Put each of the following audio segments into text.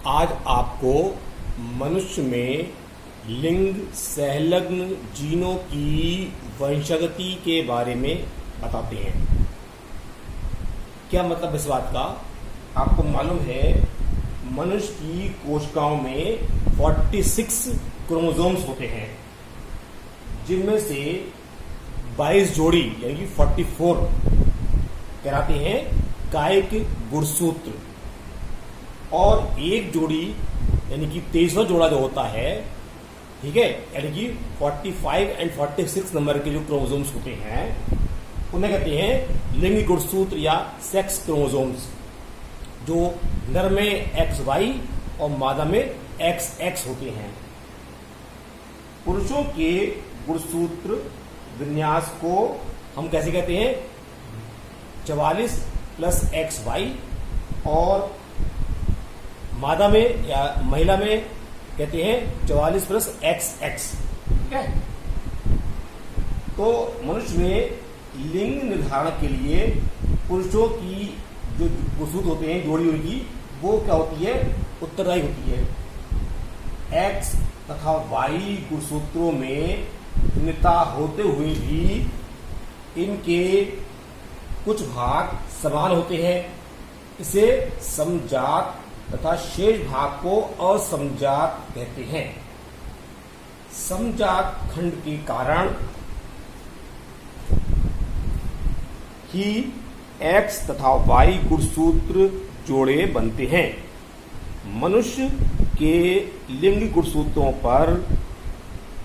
आज आपको मनुष्य में लिंग सहलग्न जीनों की वंशगति के बारे में बताते हैं। क्या मतलब इस बात का? आपको मालूम है मनुष्य की कोशिकाओं में 46 क्रोमोसोम्स होते हैं, जिनमें से 22 जोड़ी यानी कि 44 कहलाते हैं कायिक गुणसूत्र, और एक जोड़ी यानी कि 23वां जोड़ा जो होता है, ठीक है, यानी कि 45 और 46 नंबर के जो क्रोमोसोम्स होते हैं उन्हें कहते हैं लिंग गुणसूत्र या सेक्स क्रोमोसोम्स, जो नर में XY और मादा में XX होते हैं। पुरुषों के गुणसूत्र विन्यास को हम कैसे कहते हैं? 44 प्लस XY, और मादा में या महिला में कहते हैं 44 प्लस XX। ठीक है, तो मनुष्य में लिंग निर्धारण के लिए पुरुषों की जो गुणसूत्र होते हैं, जोड़ी उनकी, वो क्या होती है? उत्तरदायी होती है। X तथा Y गुणसूत्रों में भिन्नता होते हुए भी इनके कुछ भाग समान होते हैं। इसे समजात तथा शेष भाग को असमजात कहते हैं। समजात खंड के कारण ही X तथा Y गुणसूत्र जोड़े बनते हैं। मनुष्य के लिंग गुणसूत्रों पर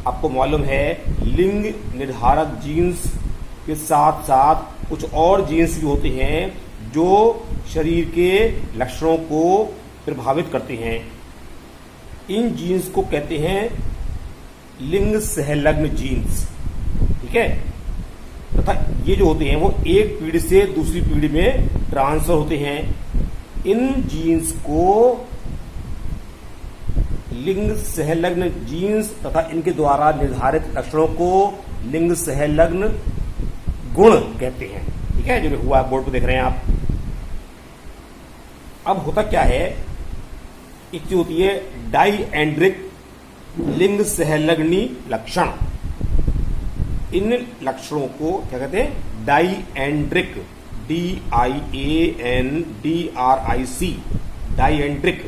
आपको मालूम है लिंग निर्धारक जीन्स के साथ साथ कुछ और जीन्स भी होते हैं जो शरीर के लक्षणों को प्रभावित करते हैं। इन जीन्स को कहते हैं लिंग सहलग्न जीन्स। ठीक है, तथा ये जो होते हैं वो एक पीढ़ी से दूसरी पीढ़ी में ट्रांसफर होते हैं। इन जीन्स को लिंग सहलग्न जीन्स तथा इनके द्वारा निर्धारित लक्षणों को लिंग सहलग्न गुण कहते हैं। ठीक है, जो हुआ बोर्ड पर देख रहे हैं आप। अब होता क्या है, एक चीज होती है डाइएंड्रिक लिंग सहलग्नी लक्षण। इन लक्षणों को क्या कहते हैं? डाइएंड्रिक, DIANDRIC, डाइएंड्रिक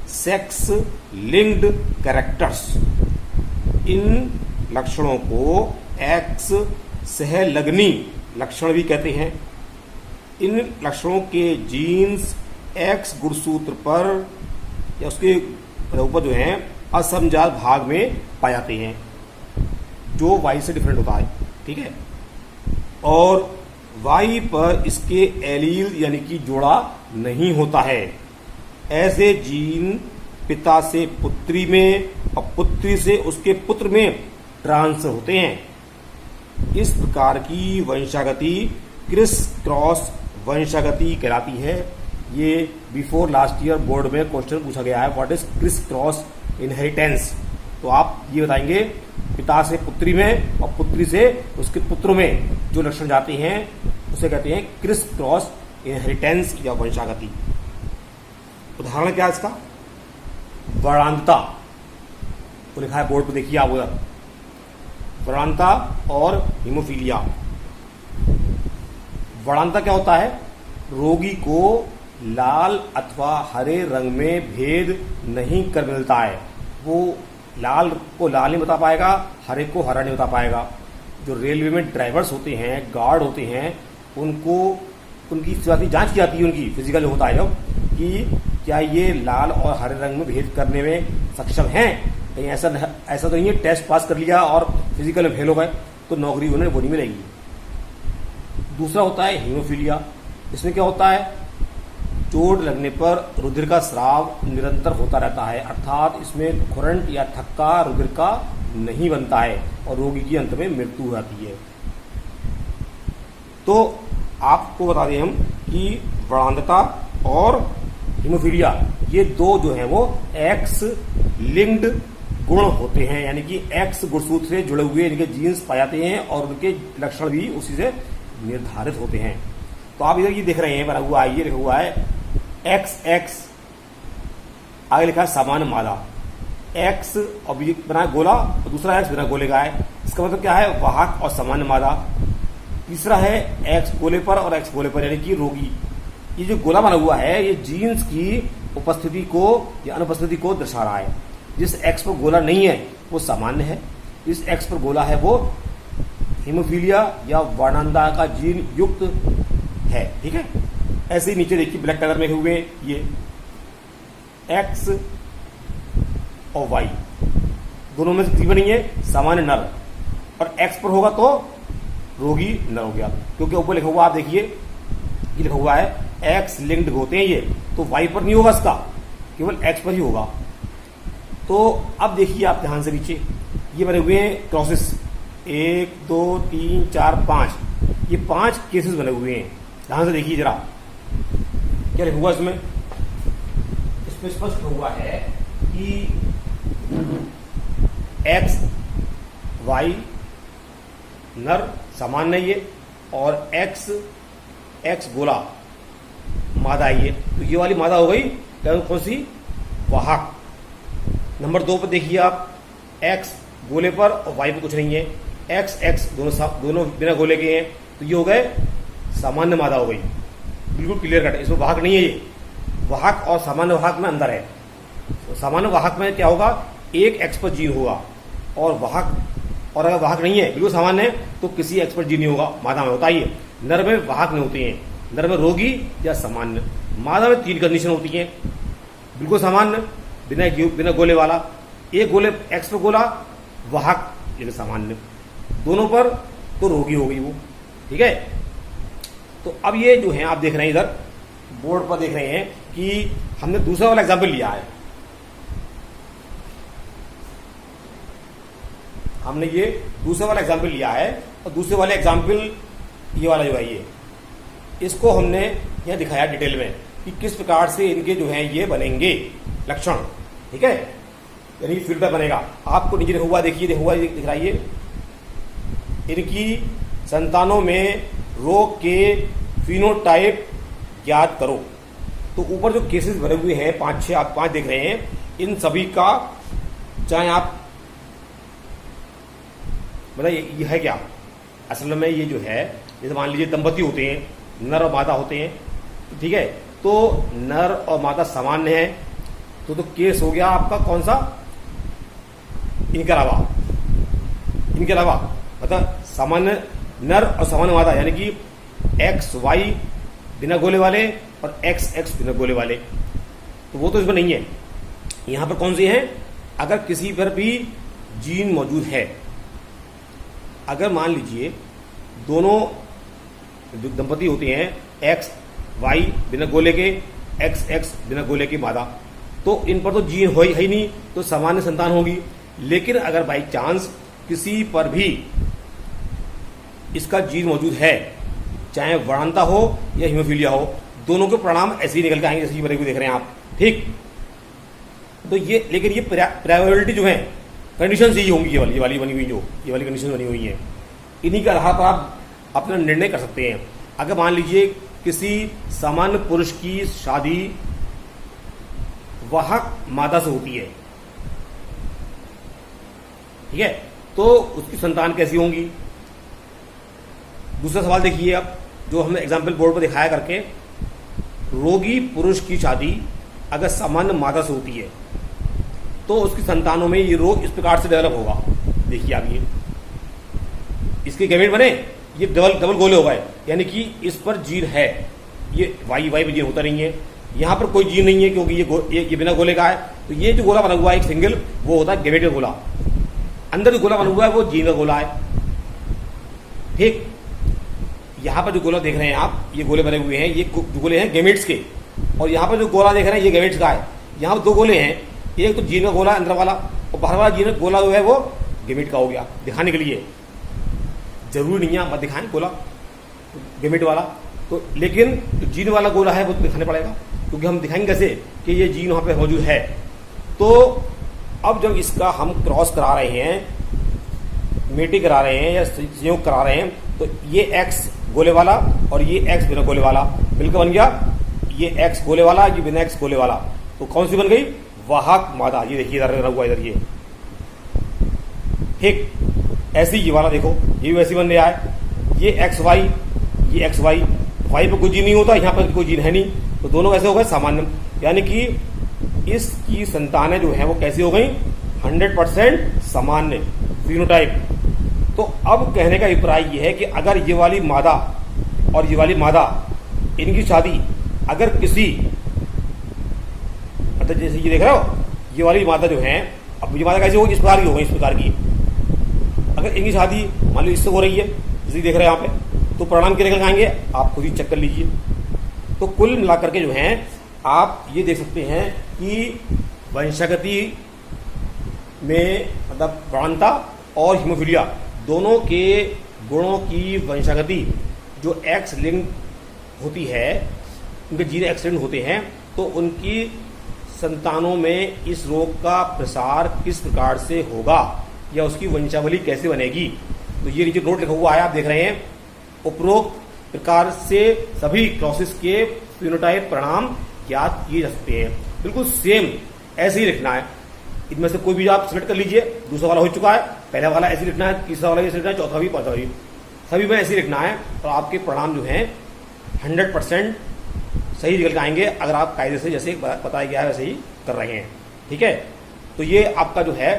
सेक्स लिंक्ड कैरेक्टर्स। इन लक्षणों को X सहलग्नी लक्षण भी कहते हैं। इन लक्षणों के जीन्स X गुणसूत्र पर या उसके ऊपर जो है असमजात भाग में पाए जाते हैं, जो Y से डिफरेंट होता है। ठीक है, और Y पर इसके एलील यानी कि जोड़ा नहीं होता है। ऐसे जीन पिता से पुत्री में और पुत्री से उसके पुत्र में ट्रांसफर होते हैं। इस प्रकार की वंशागति क्रिस क्रॉस वंशागति कहलाती है। ये बिफोर लास्ट ईयर बोर्ड में क्वेश्चन पूछा गया है, what is criss cross inheritance. तो आप ये बताएंगे पिता से पुत्री में और पुत्री से उसके पुत्रों में जो लक्षण जाते हैं उसे कहते हैं क्रिस क्रॉस इनहेरिटेंस या वंशागति। उदाहरण क्या है इसका? वर्णांतता, तो लिखा है बोर्ड पर, देखिए आप उधर। वर्णांतता और हीमोफीलिया। वर्णांतता क्या होता है? रोगी को लाल अथवा हरे रंग में भेद नहीं कर मिलता है। वो लाल को लाल नहीं बता पाएगा, हरे को हरा नहीं बता पाएगा। जो रेलवे में ड्राइवर्स होते हैं, गार्ड होते हैं, उनको उनकी जांच की जाती है, उनकी फिजिकल होता है जब, कि क्या ये लाल और हरे रंग में भेद करने में सक्षम हैं। कहीं ऐसा तो नहीं है टेस्ट पास कर लिया और फिजिकल में फेल हो गए तो नौकरी उन्हें वो नहीं मिलेगी। दूसरा होता है हीमोफीलिया। इसमें क्या होता है? चोट लगने पर रुधिर का स्राव निरंतर होता रहता है, अर्थात इसमें खुरंट या थक्का रुधिर का नहीं बनता है और रोगी की अंत में मृत्यु हो जाती है। तो आपको बता दें हम कि वर्णांतता और हीमोफीलिया ये दो जो है वो X लिंक्ड गुण होते हैं, यानी कि X गुणसूत्र से जुड़े हुए इनके जीन्स पाए जाते हैं और उनके लक्षण भी उसी से निर्धारित होते हैं। तो आप इधर ये देख रहे हैं बना हुआ है, ये लिखा हुआ है XX आगे लिखा है सामान्य मादा, एक्स और बना गोला और दूसरा एक्स बिना गोले का है। इसका मतलब क्या है, वाहक और सामान्य मादा। तीसरा है एक्स गोले पर और एक्स गोले पर, यानी कि रोगी। ये जो गोला बना हुआ है ये जीन्स की उपस्थिति को या अनुपस्थिति को दर्शा रहा है। जिस एक्स पर गोला नहीं है वो सामान्य है, जिस एक्स पर गोला है वो हीमोफीलिया या वर्णांधा का जीन युक्त है। ठीक है, ऐसे ही नीचे देखिए ब्लैक कलर में हुए ये एक्स और वाई दोनों में से किसी पर नहीं है, सामान्य नर, और एक्स पर होगा तो रोगी नर हो गया, क्योंकि ऊपर लिखा हुआ आप देखिए ये लिखा हुआ है एक्स लिंक्ड होते हैं ये, तो वाई पर नहीं होगा, इसका केवल एक्स पर ही होगा। तो अब देखिए आप ध्यान से नीचे ये बने हुए हैं क्रॉसेस, 1 2 3 4 5, ये 5 केसेस बने हुए हैं। ध्यान से देखिए जरा क्या लिखा हुआ इसमें स्पष्ट हुआ है कि एक्स वाई नर सामान्य ये, और एक्स गोला मादा ये। तो ये वाली मादा हो गई कौन सी, वाहक। नंबर 2 पर देखिए आप एक्स गोले पर और वाई पर कुछ नहीं है, एक्स दोनों बिना गोले के हैं, तो ये हो गए सामान्य मादा हो गई, बिल्कुल क्लियर कट। इसमें वाहक नहीं है, ये वाहक और सामान्य वाहक में अंदर है। तो सामान्य वाहक में क्या होगा, एक एक्स पर जीन होगा, और वाहक, और अगर वाहक नहीं है बिल्कुल सामान्य है तो किसी एक्स पर जीन नहीं होगा, मादा में होता ही है। नर में वाहक नहीं होते हैं, नर में रोगी या सामान्य। मादा में 3 कंडीशन होती हैं, बिल्कुल सामान्य, बिना गोले वाला, एक गोले एक्स पर गोला, वाहक लेकिन सामान्य, दोनों पर तो रोगी हो गई वो। ठीक है, तो अब ये जो है आप देख रहे हैं इधर बोर्ड पर देख रहे हैं कि हमने दूसरा वाला एग्जाम्पल लिया है, हमने ये दूसरा वाला एग्जाम्पल लिया है, और दूसरे वाले एग्जाम्पल ये वाला जो है ये, इसको हमने यहां दिखाया डिटेल में कि किस प्रकार से इनके जो है ये बनेंगे लक्षण। ठीक है, यानी फिल्टर बनेगा। आपको नीचे लिखा हुआ देखिए, देखा हुआ दिख रहा है ये, इनकी संतानों में रोग के फिनोटाइप ज्ञात करो। तो ऊपर जो केसेस भरे हुए हैं 5-6 आप 5 देख रहे हैं, इन सभी का चाहे आप मतलब ये है क्या, असल में ये जो है, जैसे मान लीजिए दंपति होते हैं, नर और मादा होते हैं, ठीक है, तो नर और मादा सामान्य है, तो केस हो गया आपका कौन सा, इनके अलावा मतलब सामान्य नर और सामान्य मादा, यानी कि एक्स वाई बिना गोले वाले और एक्स एक्स बिना गोले वाले, तो वो तो इसमें नहीं है। यहां पर कौन सी है, अगर किसी पर भी जीन मौजूद है, अगर मान लीजिए दोनों जो दंपति होते हैं एक्स वाई बिना गोले के, एक्स एक्स बिना गोले की मादा, तो इन पर तो जीन हो ही नहीं, तो सामान्य संतान होगी। लेकिन अगर बाई चांस किसी पर भी इसका जीन मौजूद है, चाहे वर्णांता हो या हीमोफीलिया हो, दोनों के परिणाम ऐसे ही निकल के आएंगे, जैसे ये बने हुए देख रहे हैं आप। ठीक, तो ये, लेकिन ये प्रायोरिटी जो है कंडीशन यही होंगी, ये वाली बनी हुई, जो ये वाली कंडीशन बनी हुई है, इन्हीं के आधार पर आप अपना निर्णय कर सकते हैं। अगर मान लीजिए किसी सामान्य पुरुष की शादी वाहक मादा से होती है, ठीक है, तो उसकी संतान कैसी होंगी। दूसरा सवाल देखिए आप, जो हमने एग्जाम्पल बोर्ड पर दिखाया करके, रोगी पुरुष की शादी अगर सामान्य मादा से होती है तो उसकी संतानों में ये रोग इस प्रकार से डेवलप होगा। देखिए आप, ये इसके गैमेट बने, ये डबल गोले हो गए, यानी कि इस पर जीन है, ये वाई पर जीन होता नहीं है, यहां पर कोई जीन नहीं है क्योंकि ये बिना गोले का है। तो ये जो गोला बना हुआ है एक सिंगल, वो होता है गैमेट का गोला, अंदर जो गोला बना हुआ है वो जीन का गोला है। ठीक, यहां पर जो गोला देख रहे हैं आप, ये गोले बने हुए हैं, ये गोले हैं गैमेट्स के, और यहां पर जो गोला देख रहे हैं ये गैमेट्स का है। यहां पर 2 गोले हैं, एक तो जीन का गोला अंदर वाला, और बाहर वाला जीन का गोला जो है वो गैमेट का हो गया। दिखाने के लिए जरूरी नहीं है मत दिखाएं गोला गैमेट वाला, तो लेकिन जो जीन वाला गोला है वो तो दिखाने पड़ेगा, क्योंकि हम दिखाएंगे कैसे कि ये जीन वहां पे मौजूद है। तो अब जब इसका हम क्रॉस करा रहे हैं, मेटी करा रहे हैं या संयोग करा रहे हैं, तो ये एक्स गोले वाला और ये एक्स बिना गोले वाला मिलकर बन गया ये एक्स गोले वाला, ये बिना एक्स गोले वाला। तो कौन सी बन गई, वाहक मादा, ये देखिए इधर हुआ, इधर ये ठीक। ऐसे ही ये वाला देखो, ये वैसे बन रहा है, ये एक्स वाई, ये एक्स वाई, वाई पे कोई जीन नहीं होता, यहाँ पर कोई जीन है नहीं, तो दोनों कैसे हो गए सामान्य, यानी कि इसकी संतानें जो है वो कैसी हो गई 100% सामान्य फिनोटाइप। तो अब कहने का अभिप्राय ये है कि अगर ये वाली मादा और ये वाली मादा, इनकी शादी अगर किसी, मतलब जैसे ये देख रहे हो, ये वाली मादा जो है, अब ये मादा कैसी होगी, इस प्रकार की होगी, इस प्रकार की। अगर इनकी शादी मान लो इससे हो रही है, जैसे देख रहे हैं यहाँ पे, तो परिणाम क्या निकल आएंगे आप खुद ही चेक कर लीजिए। तो कुल मिलाकर के जो है आप ये देख सकते हैं कि वंशागति में मतलब प्रवणता और हीमोफीलिया दोनों के गुणों की वंशागति जो एक्स लिंक होती है, उनके जीन एक्स लिंक होते हैं, तो उनकी संतानों में इस रोग का प्रसार किस प्रकार से होगा या उसकी वंशावली कैसे बनेगी। तो ये नीचे नोट लिखा हुआ है, आप देख रहे हैं, उपरोक्त प्रकार से सभी क्रॉसिस के फिनोटाइप परिणाम ज्ञात किए जा सकते हैं। बिल्कुल सेम ऐसे ही लिखना है, इनमें से कोई भी आप सिलेक्ट कर लीजिए। दूसरा वाला हो चुका है, पहला वाला ऐसे लिखना है, तीसरा वाला ऐसे लिखना है, चौथा भी, पांचवा भी, सभी में ऐसे लिखना है। तो आपके परिणाम जो है 100% सही निकल के आएंगे अगर आप कायदे से जैसे बताया गया है वैसे ही कर रहे हैं। ठीक है, तो ये आपका जो है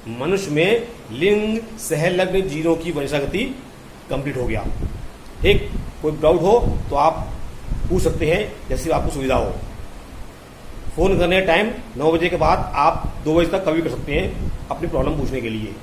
मनुष्य में लिंग सहलग्न जीनों की वंशागति कंप्लीट हो गया। ठीक, कोई डाउट हो तो आप पूछ सकते हैं जैसे आपको सुविधा हो। फोन करने टाइम 9 बजे के बाद आप 2 बजे तक कभी कर सकते हैं अपनी प्रॉब्लम पूछने के लिए।